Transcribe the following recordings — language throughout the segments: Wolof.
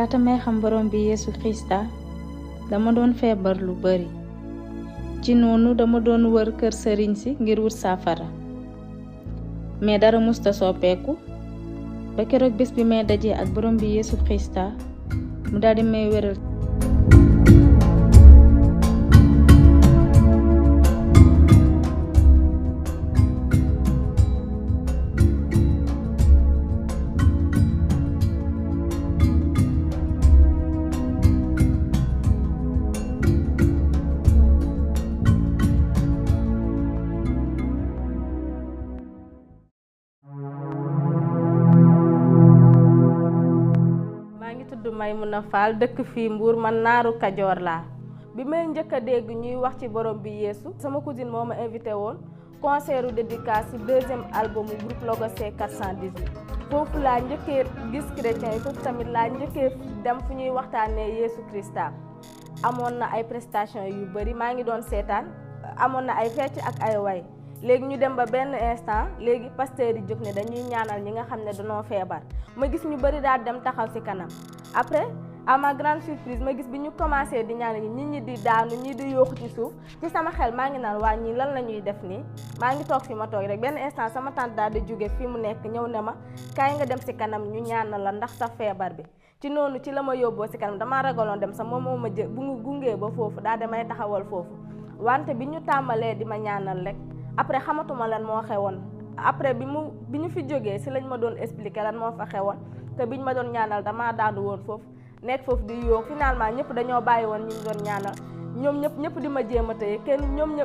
laata may xam borom bi Yesu Krista dama doon feebar lu bari ci noonu dama doon wër kër sëriñ si ngir wut saafara mais dara musta soppeeku ba keroog bés bi may dajee ak borom bi Yesu Krista mu daldi may wéral. Maymuna Fall dëkk fii Mbour man naaru Kajoor laa bi may njëkk a dégg ñuy wax ci borom bi Yeesu sama cousine moo ma invité woon concert dédicace ci deuxième album groupe Logos C418 foofu laa njëkkee gis chrétien yi foofu tamit laa njëkkee dem fu ñuy waxtaanee Yeesu Krista amoon na ay prestation yu bari maa ngi doon seetaan amoon na ay fecc ak ay way léegi ñu dem ba benn instant léegi pasteur yi jóg ne dañuy ñaanal ñi nga xam ne dañoo feebar ma gis ñu bari daal dem taxaw ci kanam après à ma grande surprise ma gis bi ñu commencé di ñaan ñi di daanu ñi di yooxu ci suuf ci sama xel maa ngi naan waa ñii lan la ñuy def nii maa ngi toog fi ma toog rek benn instant sama tante daal di jóge fi mu nekk ñëw ne ma kaay nga dem ci kanam ñu ñaanal la ndax sa feebar bi ci noonu ci la ma yóbboo ci kanam damaa ragaloon dem sax moom moo ma jë bu mu gungee ba foofu daal damay taxawal foofu wante bi ñu tàmbalee di ma ñaanal rek après xamatuma lan moo xewoon après bi ñu fi jógee ci lañ ma doon expliquer lan moo fa xewoon te biñ ma doon ñaanal damaa daanu woon foofu nekk foofu di yoo finalement ñëpp dañoo bàyyi woon ñu doon ñaanal ñoom ñëpp di ma jéem a tëye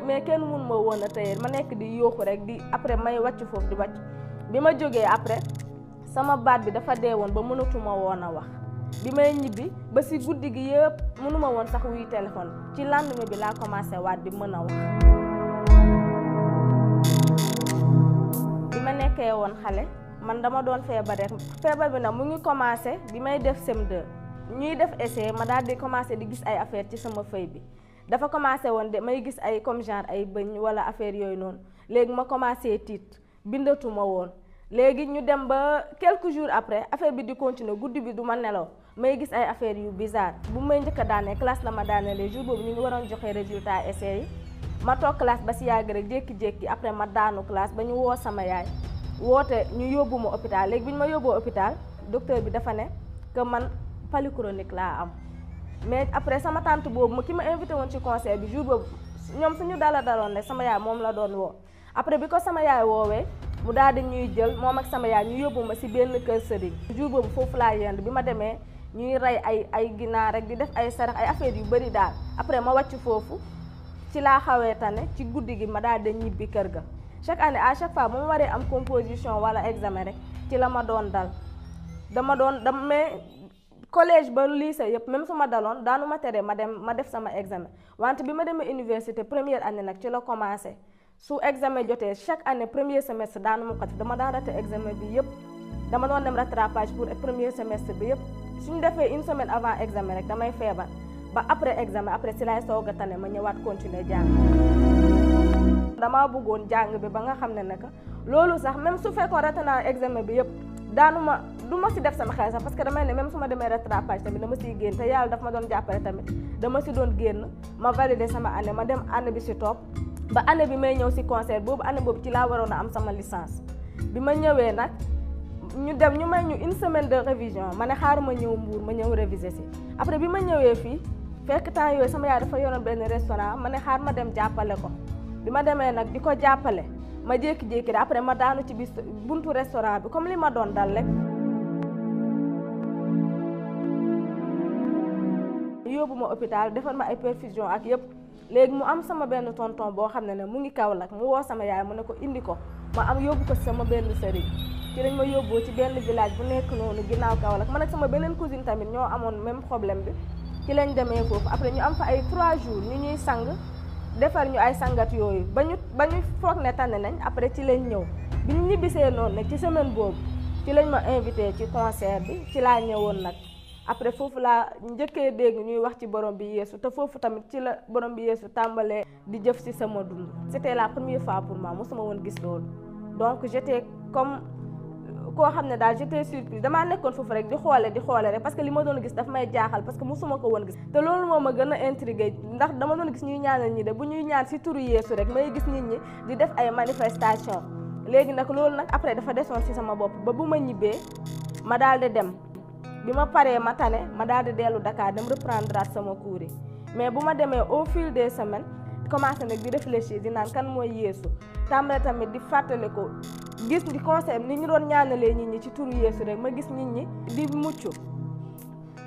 mais kenn mun ma woon a tëye ma nekk di yooxu rek di après may wàcc foofu di wàcc bi ma jógee après sama baat bi dafa dee woon ba mënatuma woon a wax bi may ñibbi ba ci guddi gi yëpp mënuma woon sax wuy téléphone ci lendemain bi laa commencé waat di mën a wax. bi ma nekkee woon xale man dama doon feebar rek feebar bi nag mu ngi commencé bi may def CM2 ñuy def essai ma daal di commencé di gis ay affaire ci sama feuille bi dafa commencé woon de may gis ay comme genre ay bëñ wala affaire yooyu noonu léegi ma commencé tiit bindatuma woon léegi ñu dem ba quelques jours après affaire bi di continuer guddi bi du ma nelaw may gis ay affaire yu bizarre bu may njëkk a daanee classe la ma daanelee jour boobu ñu ngi waroon joxe résultat essai yi ma toog classe ba si yàgg rek jékki-jékki après ma daanu classe ba ñu woo sama yaay woote ñu yóbbu ma hôpital léegi bi ñu ma yóbboo hôpital docteur bi dafa ne que man palu chronique laa am mais après sama tante boobu ki ma invité woon ci concert bi jour boobu ñoom suñu daloon ne sama yaay moom la doon woo après bi ko sama yaay woowee mu daal di ñuy jël moom ak sama yaay ñu yóbbu ma ci benn kër sëriñ jour boobu foofu laa yend bi ma demee ñuy rey ay ginaar rek di def ay sarax ay affaire yu bari daal après ma wàcc foofu ci laa xawee tane ci guddi gi ma daal di ñibbi kër ga chaque année à chaque fois bu ma waree am composition wala examen rek ci la ma doon dal mais collège ba lycée yëpp même su ma daloon daanu ma tere ma def sama examen wante bi ma demee université première année nag ci la commencé su examen jotee chaque année premier semestre daanu ma ko def dama daan raté examen bi yëpp dama doon dem rattrapage pour premier semestre bi yëpp suñu defee une semaine avant examen rek damay feebar ba après examen après si laay soog a tane ma ñëwaat continuer jàng damaa bëggoon jàng bi ba nga xam ne naka loolu sax même su fekkoon raté naa examen bi yëpp du ma si def sama xel sax parce que damay ne même su ma demee rattrapage tamit dama siy génn te yàlla daf ma doon jàppale tamit dama si doon génn ma validé sama année ma dem année bi si topp ba année bi may ñëw si concert boobu année boobu ci laa waroon a am sama licence bi ma ñëwee nag ñu may ñu une semaine de révision ma ne xaaral ma ñëw Mbour ma ñëw réviser si après bi ma ñëwee fii fekk temps yooyu sama yaay dafa yoroon benn restaurant ma ne xaar ma dem jàppale ko bi ma demee nag di ko jàppale ma jékki-jékki après ma daanu ci bis buntu restaurant bi comme li ma doon dal rek. yóbbu ma hôpital defal ma ay perfusion ak yëpp léegi mu am sama benn tonton boo xam ne mu ngi Kaolack mu woo sama yaay mu ne ko indi ko ma am yóbbu ko sama benn sëriñ ci lañ ma yóbboo ci benn village bu nekk noonu ginnaaw Kaolack man ak sama beneen cousine tamit ñoo amoon même problème bi ci lañ demee foofu après ñu am fa ay 3 jours ñu ñuy sang defar ñu ay sangat yooyu ba ñu foog ne tane nañ après ci lañ ñëw bi ñu ñibbisee noonu nag ci semaine boobu ci lañ ma invité ci concert bi ci laa ñëwoon nag après foofu laa njëkkee dégg ñuy wax ci borom bi Yeesu te foofu tamit ci la borom bi Yeesu tàmbalee di jëf ci sama dund. C'était la première fois pour moi mosuma woon gis loolu donc j'étais comme koo xam ne daal j'étais surprise damaa nekkoon foofu rek di xoole rek parce que li ma doon gis daf may jaaxal parce que mosuma ko woon gis te loolu moo ma gën a intrigué ndax dama doon gis ñuy ñaanal ñi de bu ñuy ñaan ci turu Yeesu rek may gis nit ñi di def ay manifestation léegi nag loolu nag après dafa desoon ci sama bopp ba bu ma ñibbee ma daal di dem. bi ma paree ma tane ma daal di dellu Dakar dem reprendre sama cours yi mais bu ma demee au fil des semaines commencé nag di réfléchir di naan kan mooy Yeesu tàmbale tamit di fàttali ko gis di concept ni ñu doon ñaanalee nit ñi ci turu Yeesu rek ma gis nit ñi di mucc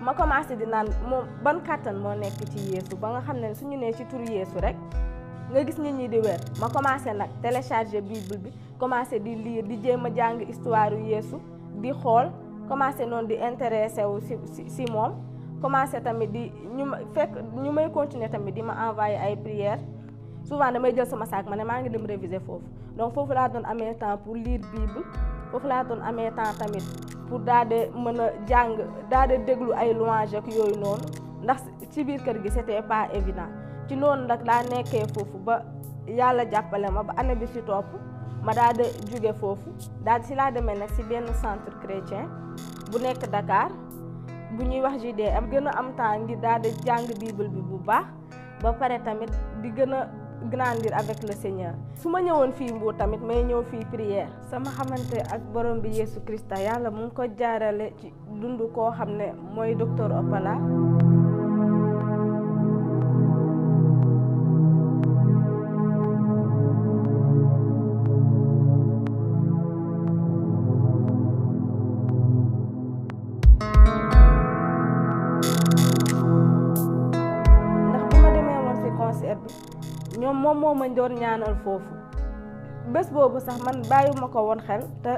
ma commencé di naan moom ban kàttan moo nekk ci Yeesu ba nga xam ne suñu nee ci turu Yeesu rek nga gis nit ñi di wér ma commencé nag télécharger Bible bi commencé di lire di jéem a jàng histoire yu Yeesu di xool commencé noonu di intéressé wu si moom commencé tamit di ñu may continuer tamit di ma envoyer ay prières souvent damay jël sama sac ma ne maa ngi dem réviser foofu donc foofu laa doon amee temps pour lire Bible foofu laa doon amee temps tamit pour daal di mën a jàng daal di déglu ay louanges ak yooyu noonu ndax ci biir kër gi c'était pas évident ci noonu nag laa nekkee foofu ba yàlla jàppale ma ba année bi ci topp ma daal di jóge foofu daal si laa demee nag si benn centre chrétien bu nekk Dakar bu ñuy wax JDM gën a am temps ngir daal di jàng Bible bi bu baax ba pare tamit di gën a grandir avec le Seigneur. su ma ñëwoon fii Mbour tamit may ñëw fii prière sama xamante ak borom bi Yeesu Krista yàlla mu ngi ko jaarale ci dund koo xam ne mooy docteur Opala. ñoom moom moo ma doon ñaanal foofu bés boobu sax man bàyyiwuma ko woon xel te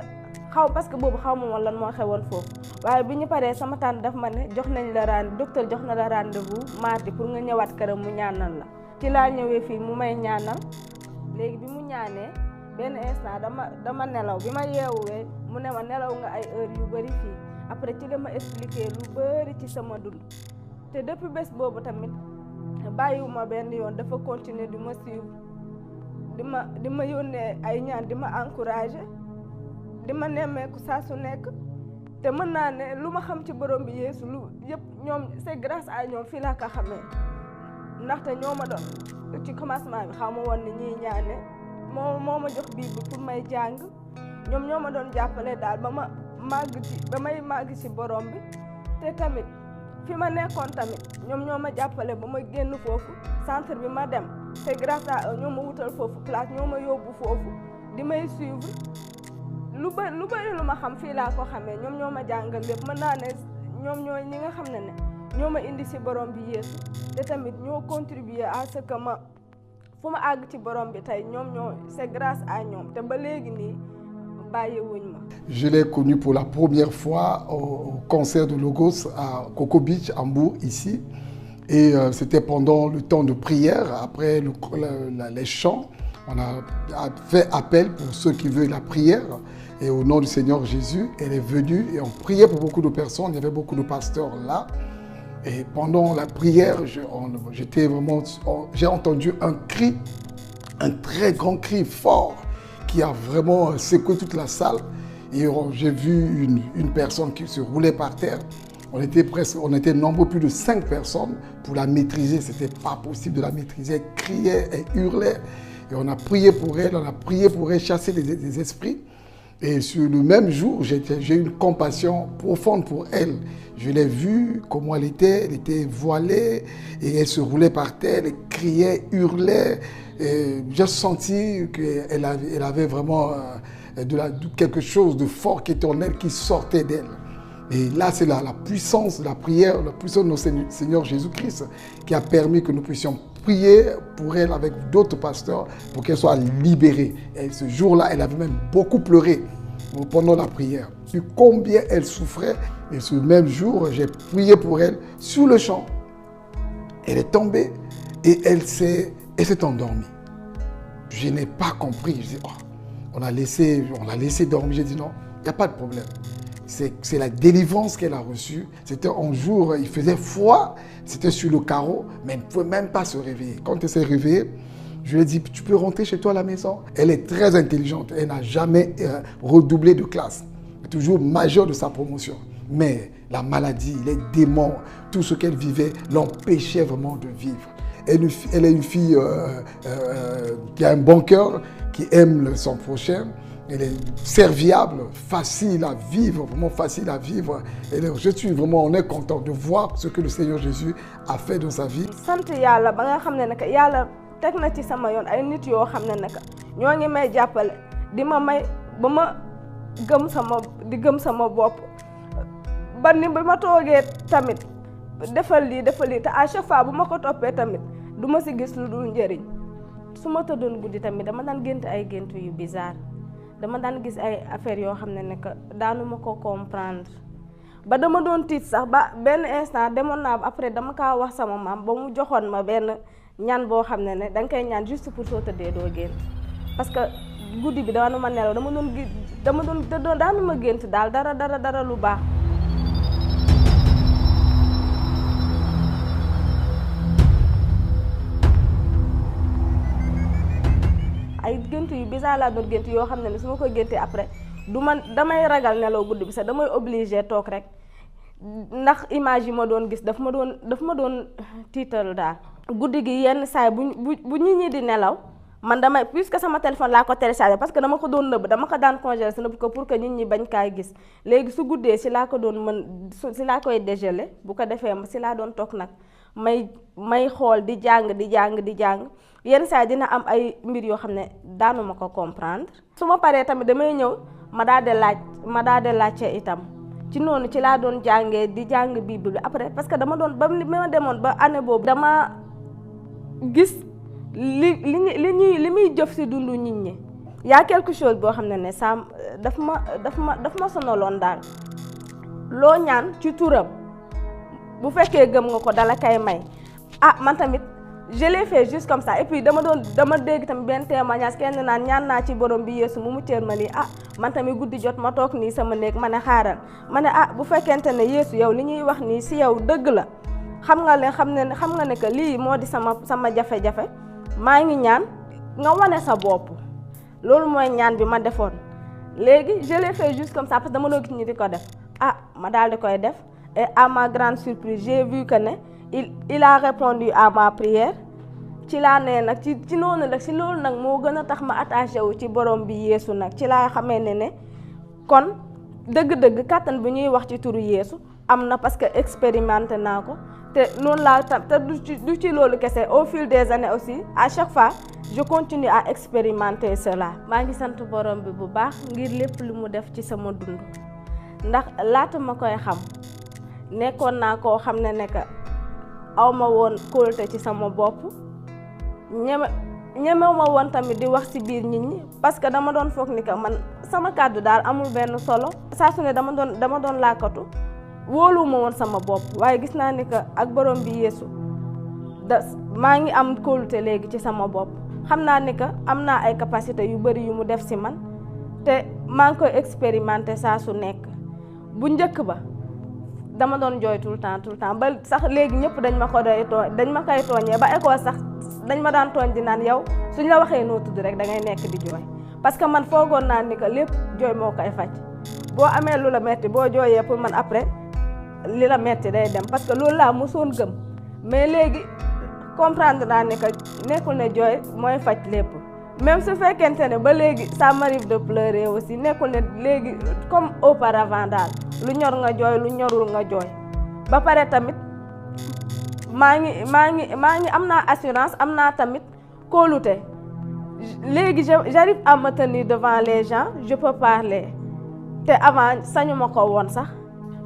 parce que boobu xaw ma woon lan moo xewoon foofu waaye bi ñu paree sama tànn daf ma ne jox nañ la docteur jox na la rendez-vous mardi pour nga ñëwaat këram mu ñaanal la ci laa ñëwee fii mu may ñaanal léegi bi mu ñaanee benn instant dama nelaw bi ma yeewuwee mu ne ma nelaw nga ay heure yu bëri fii après ci la ma expliquer lu bëri ci sama dund te depuis bés boobu tamit bàyyiwuma benn yoon dafa continuer di ma suivre di ma yónnee ay ñaan di ma encourager di ma nemmeeku saa su nekk te mën naa ne lu ma xam ci borom bi Yeesu lu yëpp ñoom c'est grâce à ñoom fii laa ko xamee ndaxte ñoo ma doon ci commencement bi xaw ma woon ni ñuy ñaane moo ma jox Bible pour may jàng ñoom ñoo ma doon jàppale daal ba may màgg ci borom bi te tamit fi ma nekkoon tamit ñoom ñoo ma jàppale ba ma génn foofu centre bi ma dem c'est grâce à eux ñoo ma wutal foofu place ñoo ma yóbbu foofu di may suivre lu bëri lu ma xam fii laa ko xamee ñoom ñoo ma jàngal lépp mën naa ne ñoom ñooy ñi nga xam ne ñoo ma indi ci borom bi Yeesu te tamit ñoo contribuer à ce que fu ma àgg ci borom bi tey c'est grâce à ñoom te ba léegi nii bàyyiwuñ ma. Je l'ai connu pour la première fois au concert de Logos à Coco Beach, à Mbour, ici. Et c'était pendant le temps de prière, après les chants. On a fait appel pour ceux qui veulent la prière. Et au nom du Seigneur Jésus, elle est venue et on priait pour beaucoup de personnes. Il y avait beaucoup de pasteurs là. Et pendant la prière, j'ai entendu un cri, un très grand cri fort qui a vraiment secoué toute la salle. Et j'ai vu une personne qui se roulait par terre. On était nombreux, plus de 5 personnes pour la maîtriser. C'était pas possible de la maîtriser. Elle criait, elle hurlait. Et on a prié pour elle, chasser des esprits. Et sur le même jour, j'ai eu une compassion profonde pour elle. Je l'ai vue, comment elle était voilée, et elle se roulait par terre, elle criait, hurlait. J'ai senti qu'elle avait vraiment quelque chose de fort qui était en elle, qui sortait d'elle. Et là, c'est la puissance de la prière, la puissance de notre Seigneur Jésus-Christ qui a permis que nous puissions prier pour elle avec d'autres pasteurs pour qu'elle soit libérée. Et ce jour-là, elle avait même beaucoup pleuré pendant la prière. Et combien elle souffrait. Et ce même jour, j'ai prié pour elle sur le champ. Elle est tombée et elle s'est endormie. Je n'ai pas compris. Je dis, oh, on l'a laissé dormir. J'ai dit non, il n'y a pas de problème. C'est la délivrance qu'elle a reçue. C'était un jour, il faisait froid, c'était sur le carreau, mais elle ne pouvait même pas se réveiller. Quand elle s'est réveillée, je lui ai dit, tu peux rentrer chez toi à la maison. Elle est très intelligente, elle n'a jamais redoublé de classe. Elle est toujours majeure de sa promotion. Mais la maladie, les démons, tout ce qu'elle vivait l'empêchait vraiment de vivre. Elle est une fille qui a un bon cœur, qui aime son prochain. Elle est serviable, facile à vivre, vraiment facile à vivre. Je suis vraiment, on est content de voir ce que le Seigneur Jésus a fait dans sa vie. sant yàlla ba nga xam ne nag yàlla teg na ci sama yoon ay nit yoo xam ne nag ñoo ngi may jàppale di ma may ba ma gëm sama bopp ba ni ba ma toogee tamit defal lii te à chaque fois bu ma ko toppee tamit du ma si gis lu dul njëriñ su ma tëddoon guddi tamit dama daan gént ay gént yu bizarre. dama daan gis ay affaires yoo xam ne que daanu ma ko comprendre ba dama doon tiit sax ba benn instant demoon naa après dama kaa wax sama maam ba mu joxoon ma benn ñaan boo xam ne danga koy ñaan juste pour soo tëddee doo gént parce que guddi bi daanu ma nelaw daanu ma gént daal dara lu baax. ay gént yu bizarre laa doon gént yoo xam ne su ma koy géntee après damay ragal nelaw guddi bi sax damay obligé toog rek ndax image yi ma doon gis daf ma doon tiital daal. guddi gi yenn saay bu nit ñi di nelaw man damay puisque sama téléphone laa ko téléchargé parce que dama ko doon nëbb dama ko daan congelé si nëbb ko pour que nit ñi bañ kaay gis léegi su guddee si laa ko doon si laa koy dégelé bu ko defee si laa doon toog nag may xool di jàng yenn saa dina am ay mbir yoo xam ne daanuma ko comprendre su ma paree tamit damay ñëw ma daal di laajte itam ci noonu ci laa doon jàngee di jàng Bible bi après parce que dama doon ba ma demoon ba année boobu dama gis li muy jëf si dundu nit ñi y'a quelque chose boo xam ne ça daf ma sonaloon daal loo ñaan ci turam bu fekkee gëm nga ko dala kay may man tamit je l'ai fait juste comme ça et puis dama dégg tamit benn témoignage kenn naan ñaan naa ci borom bi Yeesu mu mucceel ma lii man tamit guddi jot ma toog nii sama néeg ma ne xaaral ma ne bu fekkente ne Yeesu yow li ñuy wax nii si yow dëgg la xam nga ne que lii moo di sama jafe-jafe maa ngi ñaan nga wane sa bopp loolu mooy ñaan bi ma defoon léegi je l'ai fait juste comme ça parce que dama doon gis ñi di ko def ma daal di koy def et à ma grande surprise j'ai vu que il a répondu à ma prière ci laa nee nag ci noonu la si loolu nag moo gën a tax ma attaché wu ci borom bi Yeesu nag ci laa xamee ne kon dëgg-dëgg kàttan bi ñuy wax ci turu Yeesu am na parce que expérimenté naa ko te noonu laa te du ci loolu kese au fil des années aussi à chaque fois je continue à expérimenter cela. maa ngi sant borom bi bu baax ngir lépp lu mu def ci sama dund ndax laata ma koy xam nekkoon naa koo xam ne que aw ma woon kóolute ci sama bopp ñemew ma woon tamit di wax ci biir nit ñi parce que dama doon foog ni que man sama kàddu daal amul benn solo saa su ne dama doon làkkatu wóoluwuma woon sama bopp waaye gis naa ni que ak borom bi Yeesu maa ngi am kóolute léegi ci sama bopp xam naa ni que am naa ay capacité yu bari yu mu def ci man te maa ngi koy expérimenter saa su nekk bu njëkk ba dama doon jooy tout le temps ba sax léegi ñëpp dañ ma koy tooñee ba école sax dañ ma daan tooñ di naan yow suñ la waxee noo tudd rek da ngay nekk di jooy parce que man foogoon naa ni que lépp jooy moo koy faj boo amee lu la metti boo jooyee pour man après li la metti day dem parce que loolu laa mosoon gëm mais léegi comprendre naa ni que nekkul ne jooy mooy faj lépp même su fekkente ne ba léegi ça m'arrive de pleurer aussi nekkul ne léegi comme auparavant daal lu ñor nga jooy lu ñorul nga jooy ba pare tamit maa ngi am naa assurance am naa tamit kóolute léegi j'arrive à me tenir devant les gens je peux parler te avant sañu ma ko woon sax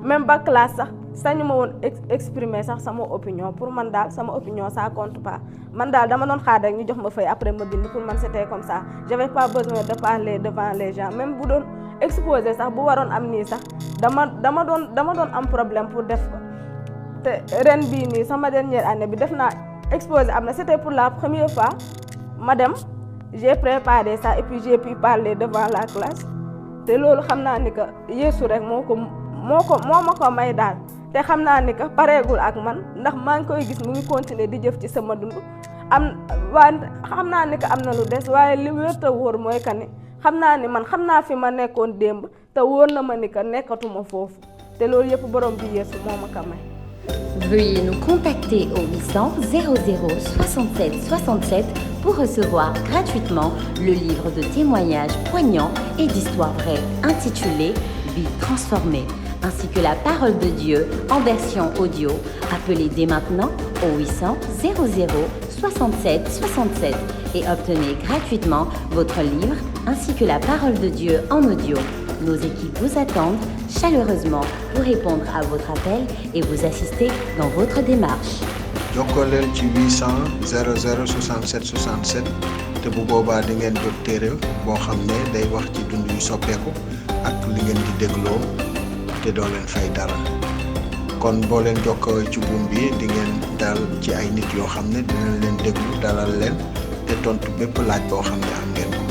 même ba classe sax sañu ma woon exprimer sax sama opinion pour man daal sama opinion ça compte pas man daal dama doon xaar rek ñu jox ma feuille après ma bind pour man c'était comme ça j'avais pas besoin de parler devant les gens même bu doon exposer sax bu waroon am nii sax dama doon am problème pour def ko te ren bii nii sama dernière année bi def naa exposé am na c'était pour la première fois ma dem j'ai préparé ça et puis j'ai pu parler devant la classe te loolu xam naa ni que Yeesu rek moo ma ko may daal te xam naa ni que pareegul ak man ndax maa ngi koy gis mu ngi continuer di jëf ci sama dund xam naa ni que am na lu des waaye li wér te wóor mooy que ni xam naa ni man xam naa fi ma nekkoon démb te wóor na ma ni que nekkatuma foofu te loolu yëpp borom bi Yeesu moo ma ko may. Veuillez nous contacter au 800 00 67 67 pour recevoir gratuitement le livre de témoignages poignants et d'histoires vraies intitulé Vie transformée, ainsi que la parole de Dieu en version audio. Appelez dès maintenant au 800 00 67 67 et obtenez gratuitement votre livre ainsi que la parole de Dieu en audio. Nos équipes vous attendent chaleureusement pour répondre à votre appel et vous assister dans votre démarche. jokkoo leen ci 800 00 67 67 te bu boobaa di ngeen jot téere boo xam ne day wax ci dund yu soppeeku ak li ngeen di dégloo te doo leen fay dara kon boo leen jokkoo ci buum bi di ngeen dal ci ay nit yoo xam ne dinañ leen déglu dalal leen te tontu bépp laaj boo xam ne am ngeen ko.